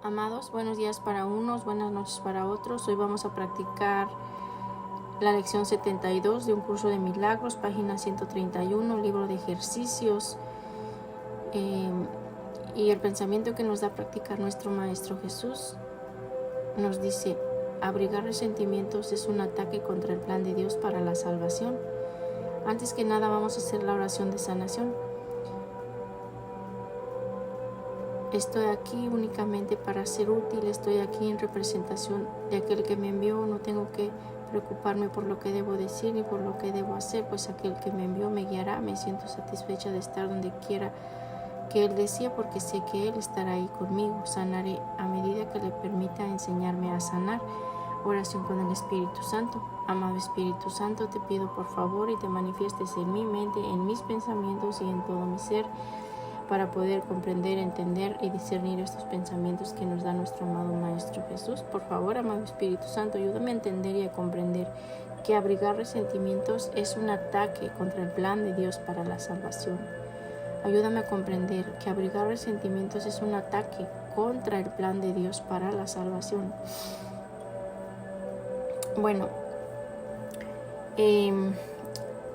Amados, buenos días para unos, buenas noches para otros. Hoy vamos a practicar la lección 72 de un curso de milagros, página 131, libro de ejercicios. Y el pensamiento que nos da a practicar nuestro Maestro Jesús nos dice: abrigar resentimientos es un ataque contra el plan de Dios para la salvación. Antes que nada vamos a hacer la oración de sanación. Estoy aquí únicamente para ser útil, estoy aquí en representación de aquel que me envió. No tengo que preocuparme por lo que debo decir ni por lo que debo hacer, pues aquel que me envió me guiará. Me siento satisfecha de estar donde quiera que Él decía, porque sé que Él estará ahí conmigo. Sanaré a medida que le permita enseñarme a sanar. Oración con el Espíritu Santo. Amado Espíritu Santo, te pido por favor y te manifiestes en mi mente, en mis pensamientos y en todo mi ser, para poder comprender, entender y discernir estos pensamientos que nos da nuestro amado Maestro Jesús. Por favor, amado Espíritu Santo, ayúdame a entender y a comprender que abrigar resentimientos es un ataque contra el plan de Dios para la salvación. Ayúdame a comprender que abrigar resentimientos es un ataque contra el plan de Dios para la salvación. Bueno,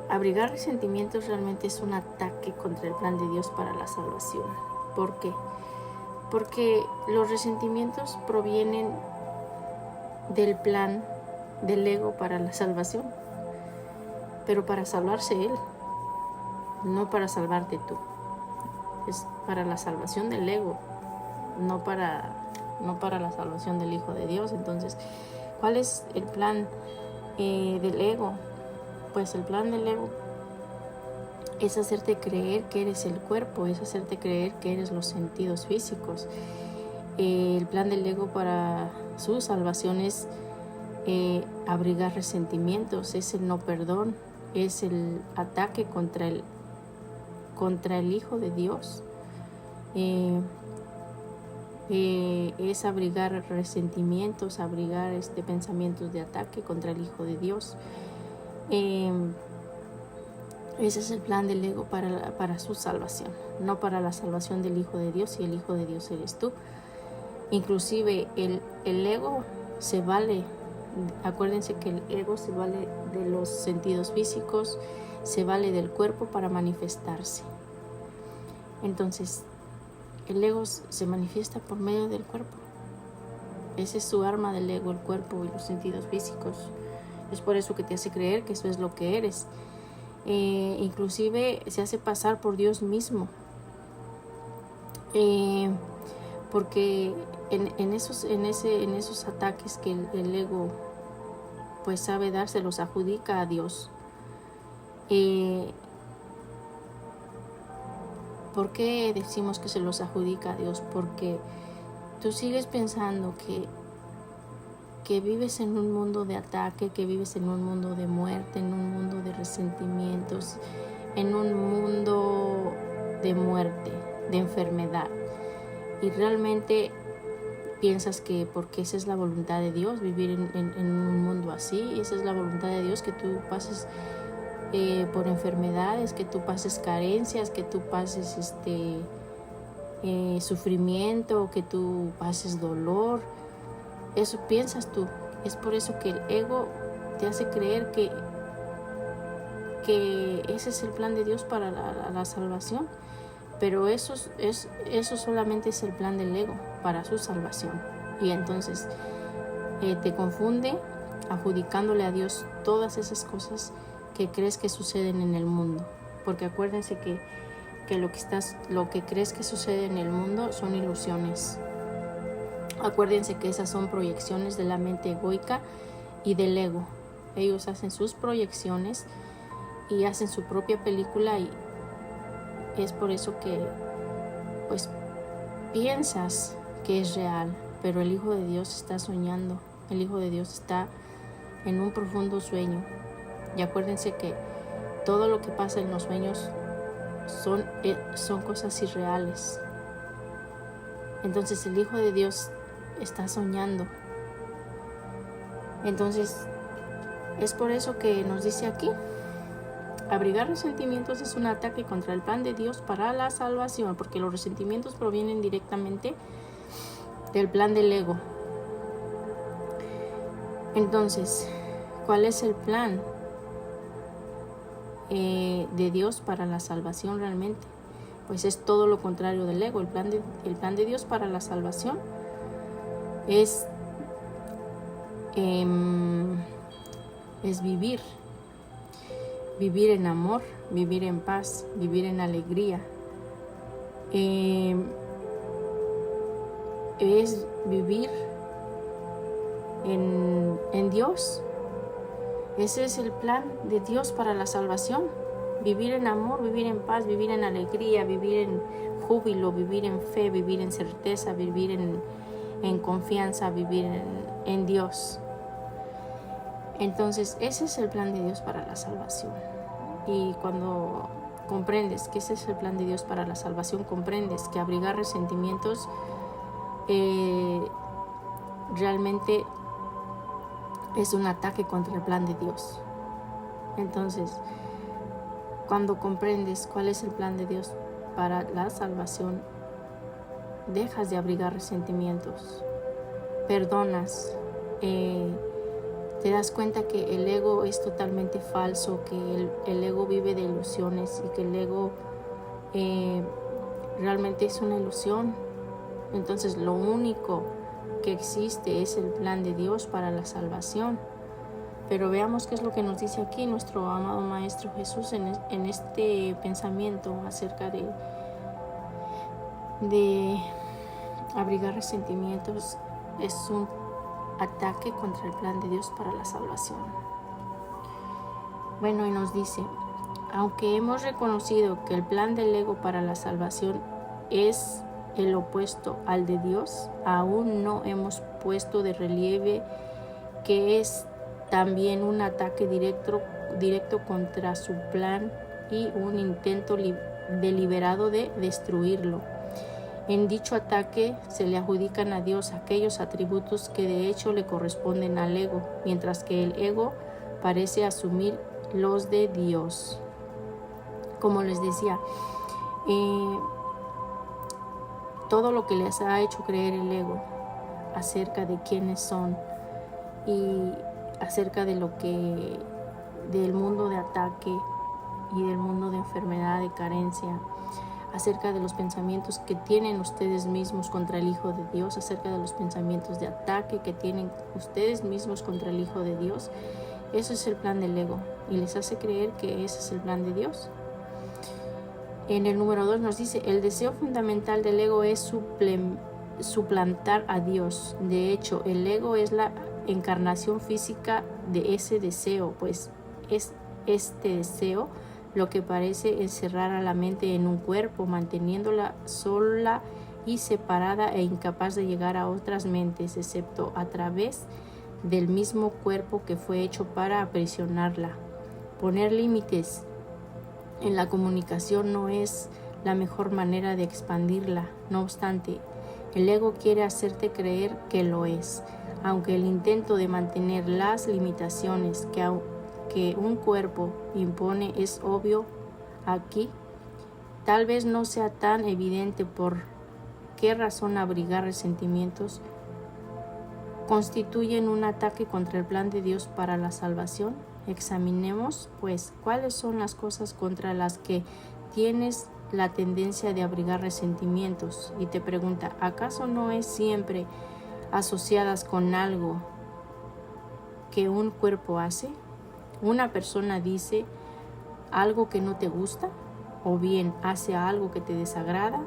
abrigar resentimientos realmente es un ataque contra el plan de Dios para la salvación. ¿Por qué? Porque los resentimientos provienen del plan del ego para la salvación, pero para salvarse Él, no para salvarte tú. Es para la salvación del ego, no para la salvación del Hijo de Dios. Entonces, ¿cuál es el plan del ego? Pues el plan del ego es hacerte creer que eres el cuerpo, es hacerte creer que eres los sentidos físicos. El plan del ego para su salvación es abrigar resentimientos, es el no perdón, es el ataque contra el Hijo de Dios. Es abrigar resentimientos, abrigar pensamientos de ataque contra el Hijo de Dios. Ese es el plan del ego para su salvación, no para la salvación del Hijo de Dios, y el Hijo de Dios eres tú. Inclusive el ego se vale, acuérdense que el ego se vale de los sentidos físicos, se vale del cuerpo para manifestarse. Entonces, el ego se manifiesta por medio del cuerpo. Esa es su arma del ego, el cuerpo y los sentidos físicos. Es por eso que te hace creer que eso es lo que eres. Inclusive se hace pasar por Dios mismo. Porque en esos ataques que el ego pues sabe dar, se los adjudica a Dios. ¿Por qué decimos que se los adjudica a Dios? Porque tú sigues pensando que vives en un mundo de ataque, que vives en un mundo de muerte, en un mundo de resentimientos, en un mundo de muerte, de enfermedad. Y realmente piensas que porque esa es la voluntad de Dios, vivir en un mundo así, esa es la voluntad de Dios, que tú pases por enfermedades, que tú pases carencias, que tú pases sufrimiento, que tú pases dolor. Eso piensas tú. Es por eso que el ego te hace creer que ese es el plan de Dios para la salvación. Pero eso solamente es el plan del ego para su salvación. Y entonces te confunde adjudicándole a Dios todas esas cosas que crees que suceden en el mundo. Porque acuérdense que lo que crees que sucede en el mundo son ilusiones. Acuérdense que esas son proyecciones de la mente egoica y del ego. Ellos hacen sus proyecciones y hacen su propia película, y es por eso que pues piensas que es real, pero el Hijo de Dios está soñando. El Hijo de Dios está en un profundo sueño. Y acuérdense que todo lo que pasa en los sueños son cosas irreales. Entonces el Hijo de Dios está soñando. Entonces es por eso que nos dice aquí: abrigar resentimientos es un ataque contra el plan de Dios para la salvación, porque los resentimientos provienen directamente del plan del ego. Entonces, ¿cuál es el plan de Dios para la salvación realmente? Pues es todo lo contrario del ego. El plan de Dios para la salvación es vivir en amor, vivir en paz, vivir en alegría. Es vivir en Dios. Ese es el plan de Dios para la salvación. Vivir en amor, vivir en paz, vivir en alegría, vivir en júbilo, vivir en fe, vivir en certeza, vivir en confianza, vivir en Dios. Entonces, ese es el plan de Dios para la salvación. Y cuando comprendes que ese es el plan de Dios para la salvación, comprendes que abrigar resentimientos realmente es un ataque contra el plan de Dios. Entonces, cuando comprendes cuál es el plan de Dios para la salvación, dejas de abrigar resentimientos, perdonas, te das cuenta que el ego es totalmente falso, que el ego vive de ilusiones y que el ego realmente es una ilusión. Entonces, lo único que existe es el plan de Dios para la salvación. Pero veamos qué es lo que nos dice aquí nuestro amado Maestro Jesús en este pensamiento acerca de abrigar resentimientos. Es un ataque contra el plan de Dios para la salvación. Bueno, y nos dice, aunque hemos reconocido que el plan del ego para la salvación es el opuesto al de Dios, aún no hemos puesto de relieve que es también un ataque directo contra su plan y un intento deliberado de destruirlo. En dicho ataque se le adjudican a Dios aquellos atributos que de hecho le corresponden al ego, mientras que el ego parece asumir los de Dios. Como les decía, todo lo que les ha hecho creer el ego acerca de quiénes son y acerca de del mundo de ataque y del mundo de enfermedad, de carencia, acerca de los pensamientos que tienen ustedes mismos contra el Hijo de Dios, acerca de los pensamientos de ataque que tienen ustedes mismos contra el Hijo de Dios. Eso es el plan del ego y les hace creer que ese es el plan de Dios. En el número 2 nos dice, el deseo fundamental del ego es suplantar a Dios. De hecho, el ego es la encarnación física de ese deseo, pues es este deseo lo que parece encerrar a la mente en un cuerpo, manteniéndola sola y separada e incapaz de llegar a otras mentes, excepto a través del mismo cuerpo que fue hecho para aprisionarla. Poner límites en la comunicación no es la mejor manera de expandirla. No obstante, el ego quiere hacerte creer que lo es, aunque el intento de mantener las limitaciones que un cuerpo impone es obvio aquí, tal vez no sea tan evidente. ¿Por qué razón abrigar resentimientos constituyen un ataque contra el plan de Dios para la salvación? Examinemos, pues, cuáles son las cosas contra las que tienes la tendencia de abrigar resentimientos. Y te pregunta, ¿acaso no es siempre asociadas con algo que un cuerpo hace? Una persona dice algo que no te gusta o bien hace algo que te desagrada.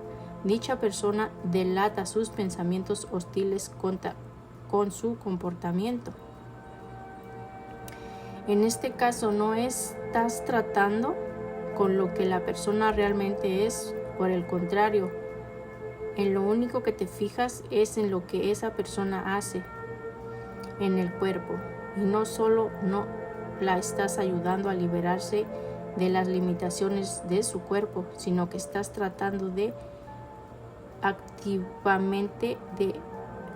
Dicha persona delata sus pensamientos hostiles con su comportamiento. En este caso no estás tratando con lo que la persona realmente es. Por el contrario, en lo único que te fijas es en lo que esa persona hace en el cuerpo. Y no solo no la estás ayudando a liberarse de las limitaciones de su cuerpo, sino que estás tratando de activamente de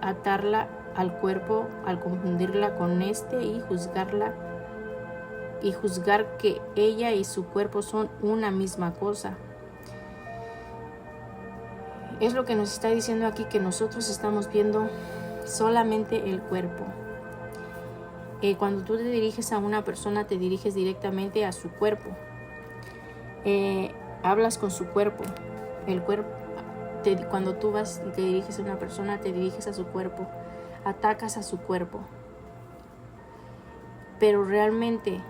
atarla al cuerpo al confundirla con este y juzgar que ella y su cuerpo son una misma cosa. es lo que nos está diciendo aquí, que nosotros estamos viendo solamente el cuerpo. Cuando tú te diriges a una persona, te diriges directamente a su cuerpo. Hablas con su cuerpo. El cuerpo, cuando tú vas y te diriges a una persona, te diriges a su cuerpo. Atacas a su cuerpo. Pero realmente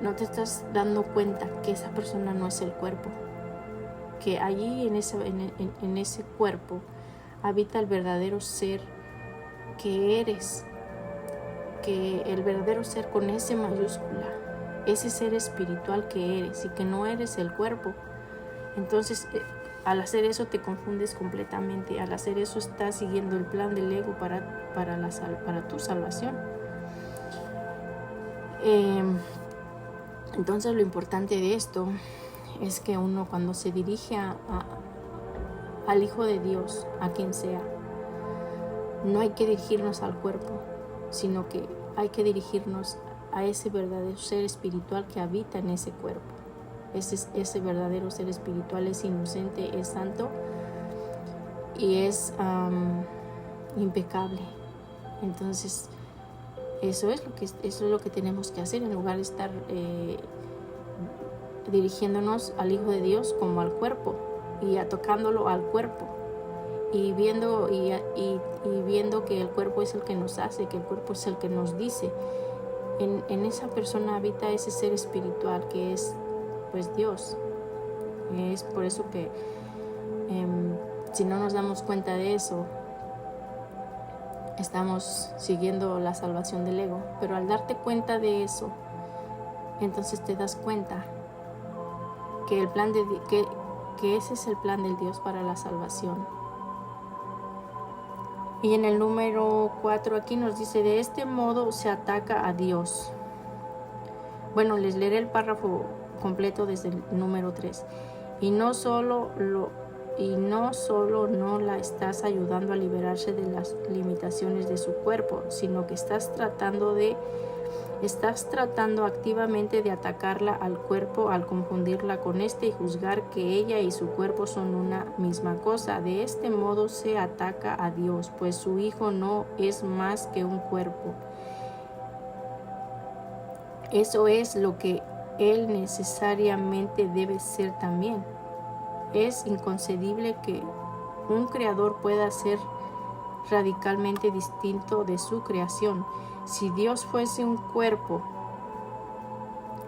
no te estás dando cuenta que esa persona no es el cuerpo. Que allí en ese cuerpo habita el verdadero ser que eres, que el verdadero ser con S mayúscula, ese ser espiritual que eres y que no eres el cuerpo. Entonces, al hacer eso te confundes completamente. Al hacer eso estás siguiendo el plan del ego para tu salvación. Entonces, lo importante de esto es que uno, cuando se dirige al Hijo de Dios, a quien sea, no hay que dirigirnos al cuerpo, sino que hay que dirigirnos a ese verdadero ser espiritual que habita en ese cuerpo. Ese verdadero ser espiritual es inocente, es santo y es impecable. Entonces, eso es lo que tenemos que hacer, en lugar de estar dirigiéndonos al Hijo de Dios como al cuerpo y atacándolo al cuerpo. Y viendo que el cuerpo es el que nos hace, que el cuerpo es el que nos dice. En esa persona habita ese ser espiritual que es, pues, Dios. Es por eso que si no nos damos cuenta de eso, estamos siguiendo la salvación del ego. Pero al darte cuenta de eso, entonces te das cuenta que que ese es el plan del Dios para la salvación. Y en el número 4 aquí nos dice: de este modo se ataca a Dios. Bueno, les leeré el párrafo completo desde el número 3. Y no solo no la estás ayudando a liberarse de las limitaciones de su cuerpo, sino que estás tratando activamente de atacarla al cuerpo al confundirla con este y juzgar que ella y su cuerpo son una misma cosa. De este modo se ataca a Dios, pues su Hijo no es más que un cuerpo. Eso es lo que Él necesariamente debe ser también. Es inconcebible que un creador pueda ser radicalmente distinto de su creación. Si Dios fuese un cuerpo,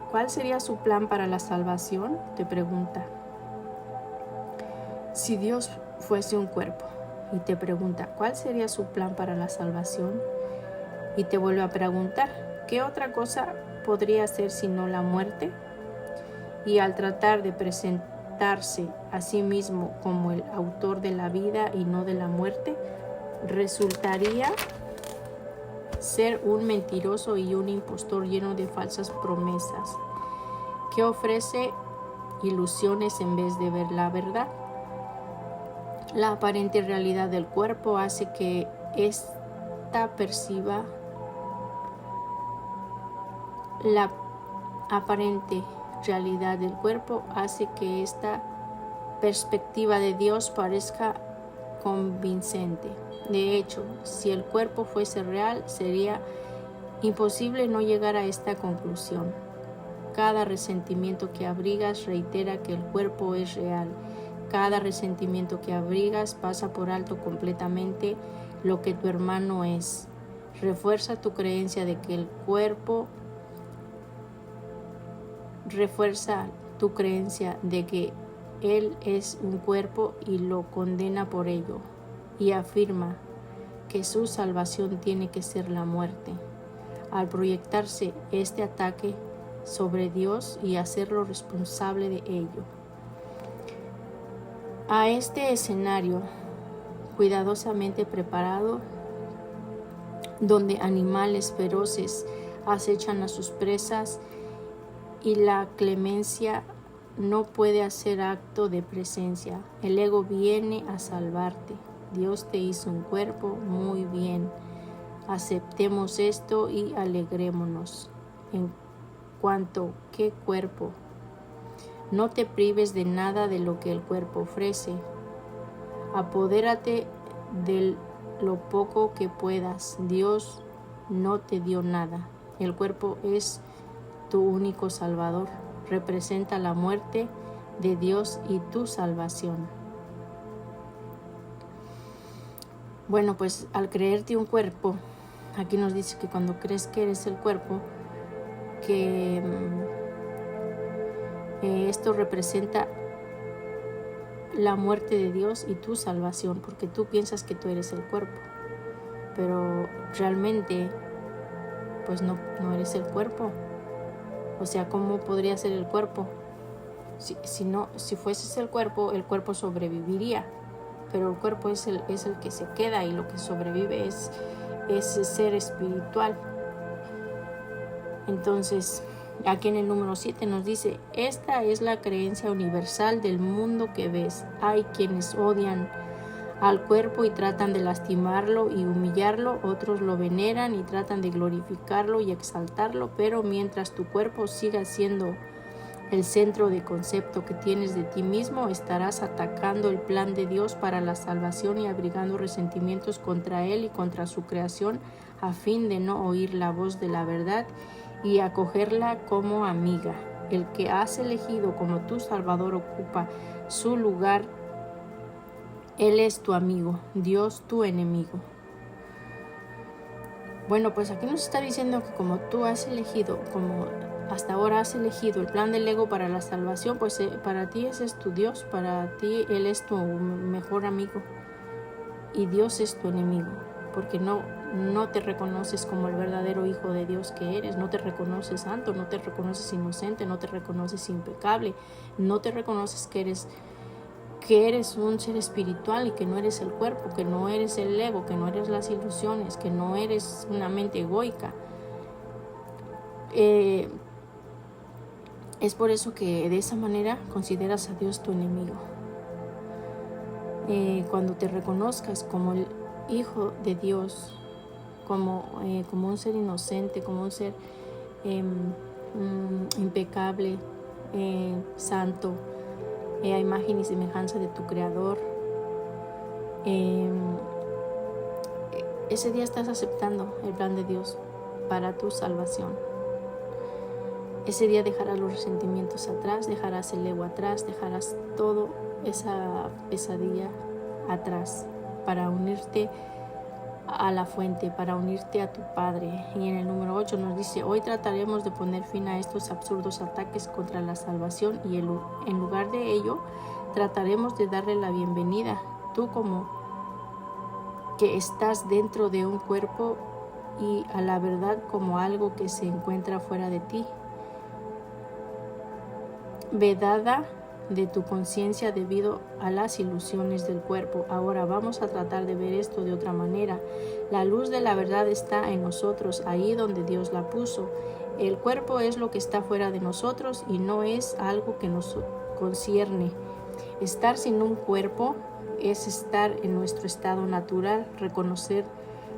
¿cuál sería su plan para la salvación? Te pregunta. Si Dios fuese un cuerpo y te pregunta, ¿cuál sería su plan para la salvación? Y te vuelve a preguntar, ¿qué otra cosa podría ser sino la muerte? Y al tratar de presentarse a sí mismo como el autor de la vida y no de la muerte, resultaría ser un mentiroso y un impostor lleno de falsas promesas, que ofrece ilusiones en vez de ver la verdad. La aparente realidad del cuerpo hace que ésta perciba la aparente realidad del cuerpo hace que esta perspectiva de Dios parezca convincente. De hecho, si el cuerpo fuese real, sería imposible no llegar a esta conclusión. Cada resentimiento que abrigas reitera que el cuerpo es real. Cada resentimiento que abrigas pasa por alto completamente lo que tu hermano es. Refuerza tu creencia de que el cuerpo refuerza tu creencia de que Él es un cuerpo y lo condena por ello, y afirma que su salvación tiene que ser la muerte. Al proyectarse este ataque sobre Dios y hacerlo responsable de ello. A este escenario cuidadosamente preparado, donde animales feroces acechan a sus presas y la clemencia no puede hacer acto de presencia. El ego viene a salvarte. Dios te hizo un cuerpo, muy bien. Aceptemos esto y alegrémonos. En cuanto, ¿qué cuerpo? No te prives de nada de lo que el cuerpo ofrece. Apodérate de lo poco que puedas. Dios no te dio nada. El cuerpo es tu único salvador. Representa la muerte de Dios y tu salvación. Bueno, pues al creerte un cuerpo, aquí nos dice que cuando crees que eres el cuerpo, que esto representa la muerte de Dios y tu salvación, porque tú piensas que tú eres el cuerpo, pero realmente pues no eres el cuerpo. O sea, ¿cómo podría ser el cuerpo? Si fueses el cuerpo sobreviviría, pero el cuerpo es el que se queda, y lo que sobrevive es ser espiritual. Entonces, aquí en el número 7 nos dice: esta es la creencia universal del mundo que ves. Hay quienes odian al cuerpo y tratan de lastimarlo y humillarlo, otros lo veneran y tratan de glorificarlo y exaltarlo, pero mientras tu cuerpo siga siendo el centro de concepto que tienes de ti mismo, estarás atacando el plan de Dios para la salvación y abrigando resentimientos contra Él y contra su creación, a fin de no oír la voz de la verdad y acogerla como amiga. El que has elegido como tu Salvador ocupa su lugar. Él es tu amigo, Dios tu enemigo. Bueno, pues aquí nos está diciendo que como tú has elegido, como hasta ahora has elegido el plan del ego para la salvación, pues para ti ese es tu Dios, para ti Él es tu mejor amigo y Dios es tu enemigo, porque no te reconoces como el verdadero hijo de Dios que eres, no te reconoces santo, no te reconoces inocente, no te reconoces impecable, no te reconoces que eres un ser espiritual y que no eres el cuerpo, que no eres el ego, que no eres las ilusiones, que no eres una mente egoica. Es por eso que de esa manera consideras a Dios tu enemigo. Cuando te reconozcas como el hijo de Dios, como un ser inocente, como un ser impecable, santo, a imagen y semejanza de tu Creador, ese día estás aceptando el plan de Dios para tu salvación. Ese día dejarás los resentimientos atrás, dejarás el ego atrás, dejarás toda esa pesadilla atrás para unirte a la fuente, para unirte a tu Padre. Y en el número 8 nos dice: hoy trataremos de poner fin a estos absurdos ataques contra la salvación y en lugar de ello trataremos de darle la bienvenida. Tú, como que estás dentro de un cuerpo, y a la verdad como algo que se encuentra fuera de ti, vedada de tu conciencia debido a las ilusiones del cuerpo. Ahora vamos a tratar de ver esto de otra manera. La luz de la verdad está en nosotros, ahí donde Dios la puso. El cuerpo es lo que está fuera de nosotros y no es algo que nos concierne. Estar sin un cuerpo es estar en nuestro estado natural. Reconocer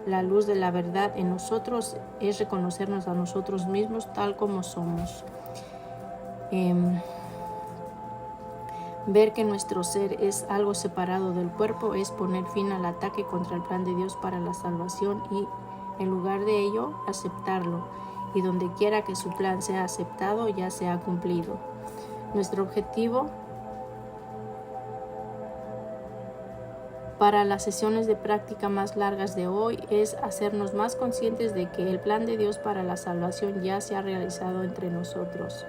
la luz de la verdad en nosotros es reconocernos a nosotros mismos tal como somos. Ver que nuestro ser es algo separado del cuerpo es poner fin al ataque contra el plan de Dios para la salvación y, en lugar de ello, aceptarlo. Y donde quiera que su plan sea aceptado, ya se ha cumplido. Nuestro objetivo para las sesiones de práctica más largas de hoy es hacernos más conscientes de que el plan de Dios para la salvación ya se ha realizado entre nosotros.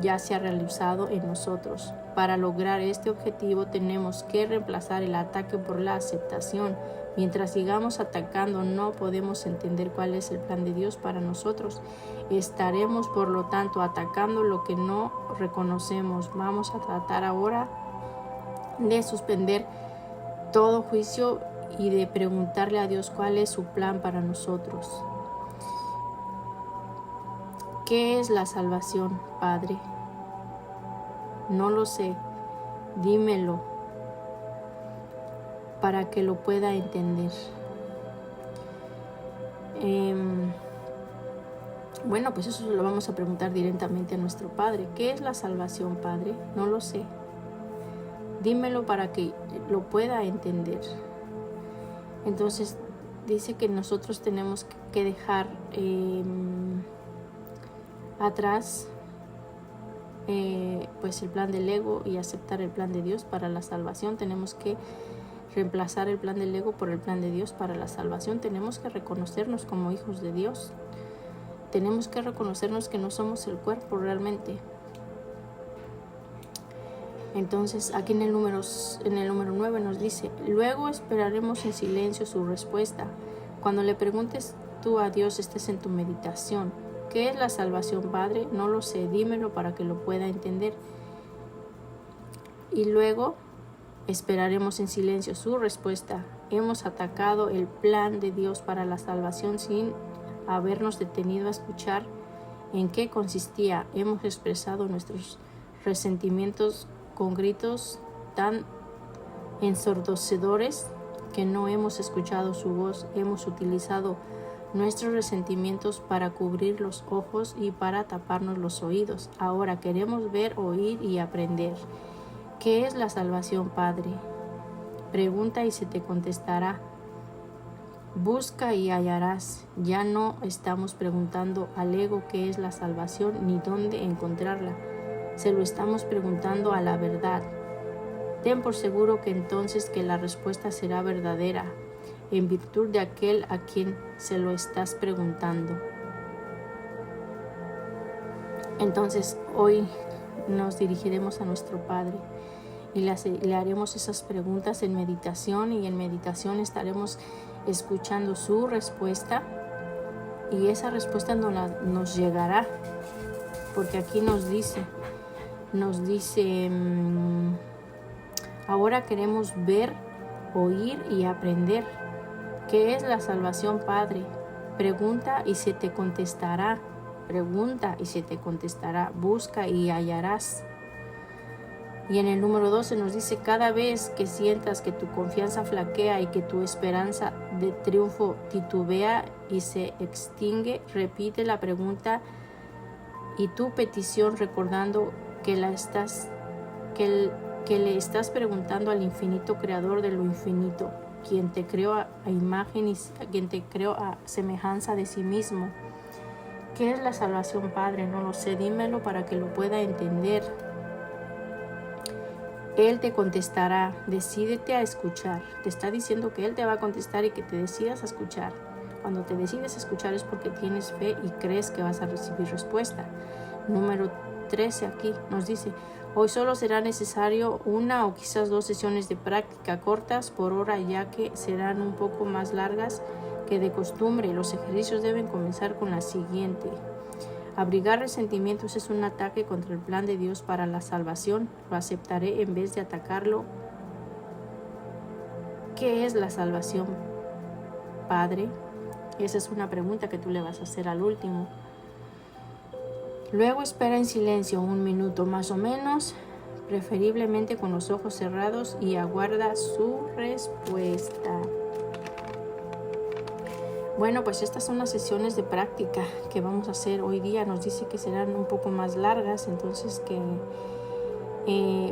Ya se ha realizado en nosotros. Para lograr este objetivo tenemos que reemplazar el ataque por la aceptación. Mientras sigamos atacando, no podemos entender cuál es el plan de Dios para nosotros. Estaremos, por lo tanto, atacando lo que no reconocemos. Vamos a tratar ahora de suspender todo juicio y de preguntarle a Dios cuál es su plan para nosotros. ¿Qué es la salvación, Padre? No lo sé. Dímelo para que lo pueda Bueno, pues eso lo vamos a preguntar directamente a nuestro Padre. ¿Qué es la salvación, Padre? No lo sé. Dímelo para que lo pueda entender. Entonces dice que nosotros tenemos que dejar atrás pues el plan del ego y aceptar el plan de Dios para la salvación. Tenemos que reemplazar el plan del ego por el plan de Dios para la salvación. Tenemos que reconocernos como hijos de Dios. Tenemos que reconocernos que no somos el cuerpo realmente. Entonces aquí en el número 9 nos dice: luego esperaremos en silencio su respuesta. Cuando le preguntes tú a Dios, estés en tu meditación. ¿Qué es la salvación, Padre? No lo sé, dímelo para que lo pueda entender. Y luego esperaremos en silencio su respuesta. Hemos atacado el plan de Dios para la salvación sin habernos detenido a escuchar en qué consistía. Hemos expresado nuestros resentimientos con gritos tan ensordecedores que no hemos escuchado su voz. Hemos utilizado nuestros resentimientos para cubrir los ojos y para taparnos los oídos. Ahora queremos ver, oír y aprender. ¿Qué es la salvación, Padre? Pregunta y se te contestará. Busca y hallarás. Ya no estamos preguntando al ego qué es la salvación ni dónde encontrarla. Se lo estamos preguntando a la verdad. Ten por seguro que entonces que la respuesta será verdadera, en virtud de aquel a quien se lo estás preguntando. Entonces hoy nos dirigiremos a nuestro Padre y le haremos esas preguntas en meditación, y en meditación estaremos escuchando su respuesta, y esa respuesta nos llegará, porque aquí nos dice, ahora queremos ver, oír y aprender. ¿Qué es la salvación, Padre? Pregunta y se te contestará. Pregunta y se te contestará. Busca y hallarás. Y en el número 12 nos dice: cada vez que sientas que tu confianza flaquea y que tu esperanza de triunfo titubea y se extingue, repite la pregunta y tu petición, recordando que le estás preguntando al infinito creador de lo infinito, quien te creó a imagen y quien te creó a semejanza de sí mismo. ¿Qué es la salvación, Padre? No lo sé, dímelo para que lo pueda entender. Él te contestará. Decídete a escuchar. Te está diciendo que Él te va a contestar y que te decidas a escuchar. Cuando te decides a escuchar es porque tienes fe y crees que vas a recibir respuesta. Número 13 aquí nos dice: hoy solo será necesario una o quizás 2 sesiones de práctica cortas por hora, ya que serán un poco más largas que de costumbre. Los ejercicios deben comenzar con la siguiente. Abrigar resentimientos es un ataque contra el plan de Dios para la salvación. Lo aceptaré en vez de atacarlo. ¿Qué es la salvación, Padre? Esa es una pregunta que tú le vas a hacer al último. Luego espera en silencio 1 minuto más o menos, preferiblemente con los ojos cerrados, y aguarda su respuesta. Bueno, pues estas son las sesiones de práctica que vamos a hacer hoy día. Nos dice que serán un poco más largas, entonces que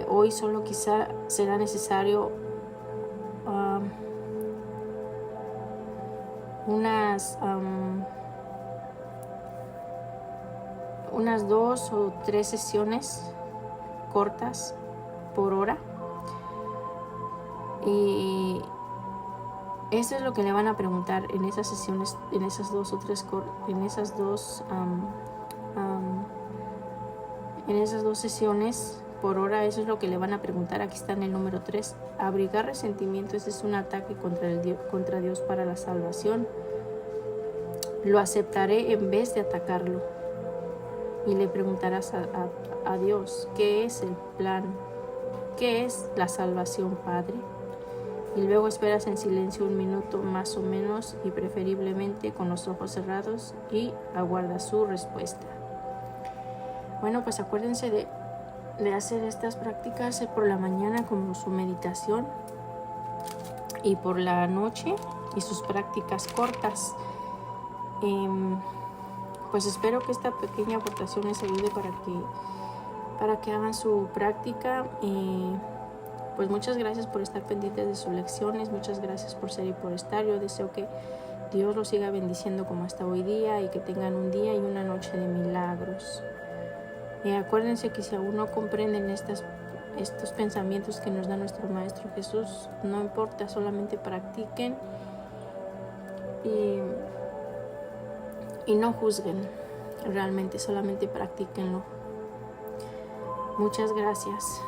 hoy solo quizá será necesario unas 2 o 3 sesiones cortas por hora, y eso es lo que le van a preguntar en esas sesiones, en esas 2 o 3 en esas 2 sesiones por hora. Eso es lo que le van a preguntar. Aquí está en el número 3. Abrigar resentimientos es un ataque contra Dios para la salvación. Lo aceptaré en vez de atacarlo. Y le preguntarás a Dios: ¿qué es el plan? ¿Qué es la salvación, Padre? Y luego esperas en silencio 1 minuto más o menos, y preferiblemente con los ojos cerrados, y aguardas su respuesta. Bueno, pues acuérdense de hacer estas prácticas por la mañana como su meditación, y por la noche y sus prácticas cortas. pues espero que esta pequeña aportación les ayude para que hagan su práctica. Y pues muchas gracias por estar pendientes de sus lecciones, muchas gracias por ser y por estar. Yo deseo que Dios los siga bendiciendo como hasta hoy día y que tengan un día y una noche de milagros. Y acuérdense que si aún no comprenden estos pensamientos que nos da nuestro Maestro Jesús, no importa, solamente practiquen y no juzguen, realmente solamente practíquenlo. Muchas gracias.